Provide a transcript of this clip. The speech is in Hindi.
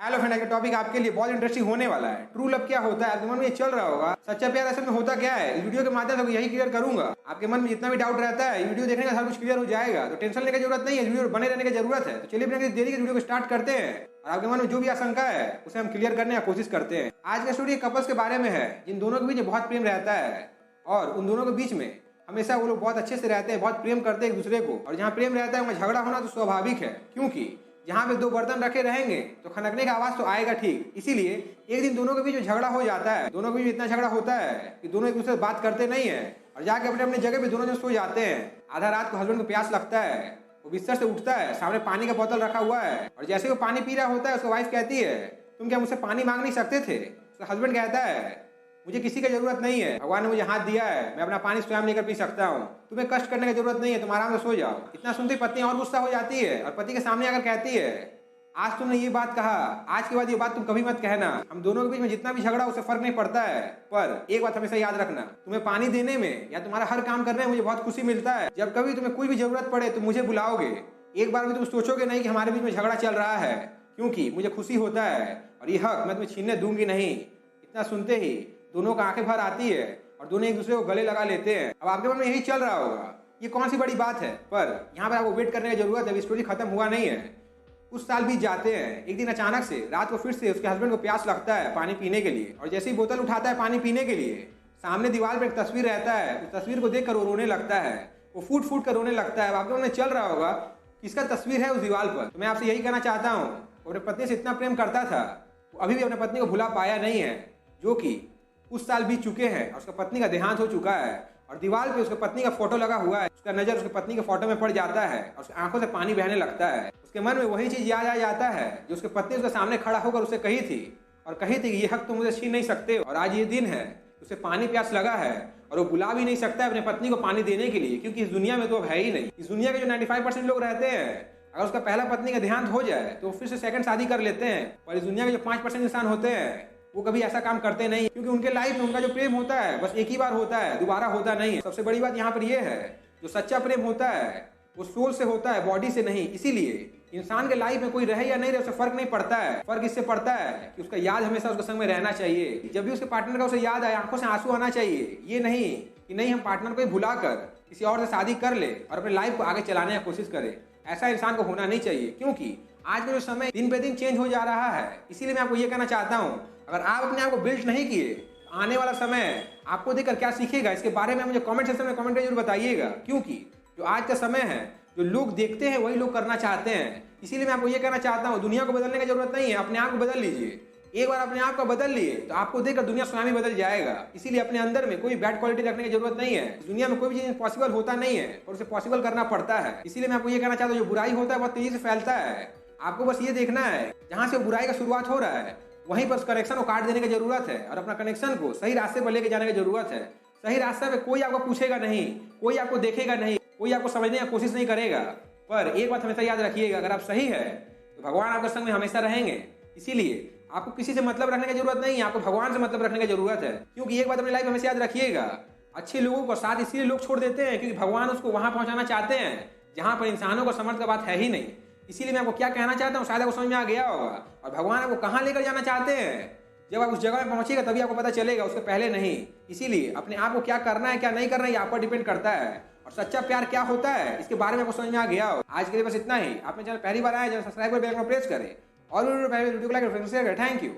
हेलो फ्रेंड, का टॉपिक आपके लिए बहुत इंटरेस्टिंग होने वाला है। ट्रू लव क्या होता है, आपके मन में ये चल रहा होगा। सच्चा प्यार असल में होता क्या है, इस वीडियो के माध्यम से यही क्लियर करूंगा। आपके मन में जितना भी डाउट रहता है, वीडियो देखने का सब कुछ क्लियर हो जाएगा। तो टेंशन लेने की जरूरत नहीं है, वीडियो बने रहने की जरूरत है। तो चलिए बिना किसी देरी के वीडियो को स्टार्ट करते हैं और आपके मन में जो भी आशंका है उसे हम क्लियर करने की कोशिश करते हैं। आज का स्टोरी कपल्स के बारे में है जिन दोनों के बीच बहुत प्रेम रहता है और उन दोनों के बीच में हमेशा वो लोग बहुत अच्छे से रहते हैं, बहुत प्रेम करते हैं एक दूसरे को। और जहाँ प्रेम रहता है वहाँ झगड़ा होना तो स्वाभाविक है, क्योंकि जहाँ पे दो बर्तन रखे रहेंगे तो खनकने का आवाज तो आएगा ठीक। इसीलिए एक दिन दोनों के बीच झगड़ा हो जाता है। दोनों के बीच इतना झगड़ा होता है कि दोनों एक दूसरे से बात करते नहीं है और जाके अपने अपने जगह पे दोनों जन सो जाते हैं। आधा रात को हस्बैंड को प्यास लगता है, वो बिस्तर से उठता है, सामने पानी का बोतल रखा हुआ है और जैसे वो पानी पी रहा होता है उसका वाइफ कहती है, तुम क्या मुझसे पानी मांग नहीं सकते थे? उसका हस्बैंड कहता है, मुझे किसी की जरूरत नहीं है, भगवान ने मुझे हाथ दिया है, मैं अपना पानी स्वयं लेकर पी सकता हूँ, तुम्हें कष्ट करने की जरूरत नहीं है, तुम आराम से सो जाओ। इतना सुनते पत्नी और गुस्सा हो जाती है और पति के सामने आकर कहती है, आज तुमने ये बात कहा, आज के बाद ये बात तुम कभी मत कहना। हम दोनों के बीच में जितना भी झगड़ा उससे फर्क नहीं पड़ता है, पर एक बात हमेशा याद रखना, तुम्हें पानी देने में या तुम्हारा हर काम करने में मुझे बहुत खुशी मिलता है। जब कभी तुम्हें कोई भी जरूरत पड़े तो मुझे बुलाओगे, एक बार भी तुम सोचोगे नहीं कि हमारे बीच में झगड़ा चल रहा है, क्योंकि मुझे खुशी होता है और ये हक मैं तुम्हें छीनने दूंगी नहीं। इतना सुनते ही दोनों का आंखें भर आती है और दोनों एक दूसरे को गले लगा लेते हैं। अब आपके मन में यही चल रहा होगा, ये कौन सी बड़ी बात है, पर यहाँ पर आपको वेट करने की जरूरत है, स्टोरी खत्म हुआ नहीं है। कुछ साल बीत जाते हैं। एक दिन अचानक से रात को फिर से उसके हस्बैंड को प्यास लगता है पानी पीने के लिए और जैसे ही बोतल उठाता है पानी पीने के लिए, सामने दीवार पर एक तस्वीर रहता है। उस तस्वीर को देखकर वो रोने लगता है, वो फूट फूट कर रोने लगता है। आपके मन में चल रहा होगा किसका तस्वीर है उस दीवार पर। तो मैं आपसे यही कहना चाहता हूँ, वो अपने पत्नी से इतना प्रेम करता था, वो अभी भी अपने पत्नी को भुला पाया नहीं है, जो कि कुछ साल बीत चुके हैं और उसका पत्नी का देहांत हो चुका है और दीवार पे उसके पत्नी का फोटो लगा हुआ है। उसका नजर उसके पत्नी के फोटो में पड़ जाता है और उसकी आंखों से पानी बहने लगता है। उसके मन में वही चीज याद आ जाता है जो उसके पत्नी उसके सामने खड़ा होकर उसे कही थी और कही थी कि ये हक तुम मुझे छीन नहीं सकते। और आज ये दिन है, उसे पानी प्यास लगा है और वो बुला भी नहीं सकता है अपने पत्नी को पानी देने के लिए, क्योंकि इस दुनिया में तो अब है ही नहीं। इस दुनिया के जो 95% लोग रहते हैं, अगर उसका पहला पत्नी का देहांत हो जाए तो फिर से सेकंड शादी कर लेते हैं, और इस दुनिया के जो 5% इंसान होते हैं वो कभी ऐसा काम करते नहीं, क्योंकि उनके लाइफ में उनका जो प्रेम होता है बस एक ही बार होता है, दोबारा होता नहीं है। सबसे बड़ी बात यहाँ पर यह है, जो सच्चा प्रेम होता है वो सोल से होता है, बॉडी से नहीं। इसीलिए इंसान के लाइफ में कोई रहे या नहीं रहे उससे फर्क नहीं पड़ता है। फर्क इससे पड़ता है कि उसका याद हमेशा उसके संग में रहना चाहिए। जब भी उसके पार्टनर का उसे याद आए, आंखों से आंसू आना चाहिए। ये नहीं कि नहीं हम पार्टनर को ही भुलाकर किसी और से शादी कर ले और अपने लाइफ को आगे चलाने की कोशिश करे। ऐसा इंसान को होना नहीं चाहिए, क्योंकि आज का जो समय दिन पे दिन चेंज हो जा रहा है। इसीलिए मैं आपको ये कहना चाहता हूँ, अगर आप अपने आप को बिल्ड नहीं किए, आने वाला समय आपको देखकर क्या सीखेगा, इसके बारे में मुझे कमेंट सेक्शन में कमेंट जरूर बताइएगा। क्योंकि जो आज का समय है, जो लोग देखते हैं वही लोग करना चाहते हैं। इसीलिए मैं आपको ये कहना चाहता हूँ, दुनिया को बदलने की जरूरत नहीं है, अपने आप को बदल लीजिए। एक बार अपने आप को बदल लिए तो आपको देखकर दुनिया स्वयं ही बदल जाएगा। इसीलिए अपने अंदर में कोई बैड क्वालिटी रखने की जरूरत नहीं है। दुनिया में कोई भी चीज पॉसिबल होता नहीं है और उसे पॉसिबल करना पड़ता है। इसीलिए मैं आपको ये कहना चाहता हूँ, जो बुराई होता है बहुत तेजी से फैलता है। आपको बस ये देखना है, जहाँ से बुराई का शुरुआत हो रहा है वहीं पर उस कनेक्शन को काट देने की जरूरत है और अपना कनेक्शन को सही रास्ते पर लेके जाने की जरूरत है। सही रास्ते पे कोई आपको पूछेगा नहीं, कोई आपको देखेगा नहीं, कोई आपको समझने की कोशिश नहीं करेगा। पर एक बात हमेशा याद रखिएगा, अगर आप सही है तो भगवान आपके संग में हमेशा रहेंगे। इसीलिए आपको किसी से मतलब रखने की जरूरत नहीं है, आपको भगवान से मतलब रखने की जरूरत है। क्योंकि एक बात अपनी लाइफ में हमेशा याद रखिएगा, अच्छे लोगों को साथ इसीलिए लोग छोड़ देते हैं क्योंकि भगवान उसको वहां पहुंचाना चाहते हैं जहां पर इंसानों को समर्थ का बात है ही नहीं। इसीलिए मैं आपको क्या कहना चाहता हूँ शायद आपको समझ में आ गया होगा। और भगवान आपको कहाँ लेकर जाना चाहते हैं, जब आप उस जगह में पहुंचेगा तभी आपको पता चलेगा, उसके पहले नहीं। इसीलिए अपने आप को क्या करना है क्या नहीं करना है ये आप पर डिपेंड करता है। और सच्चा प्यार क्या होता है इसके बारे में आपको समझ में आ गया हो। आज के लिए बस इतना ही। आपने चैनल पहली बार आए, सब्सक्राइब कर बेल आइकन प्रेस करें और वीडियो को लाइक और शेयर करें। Thank you.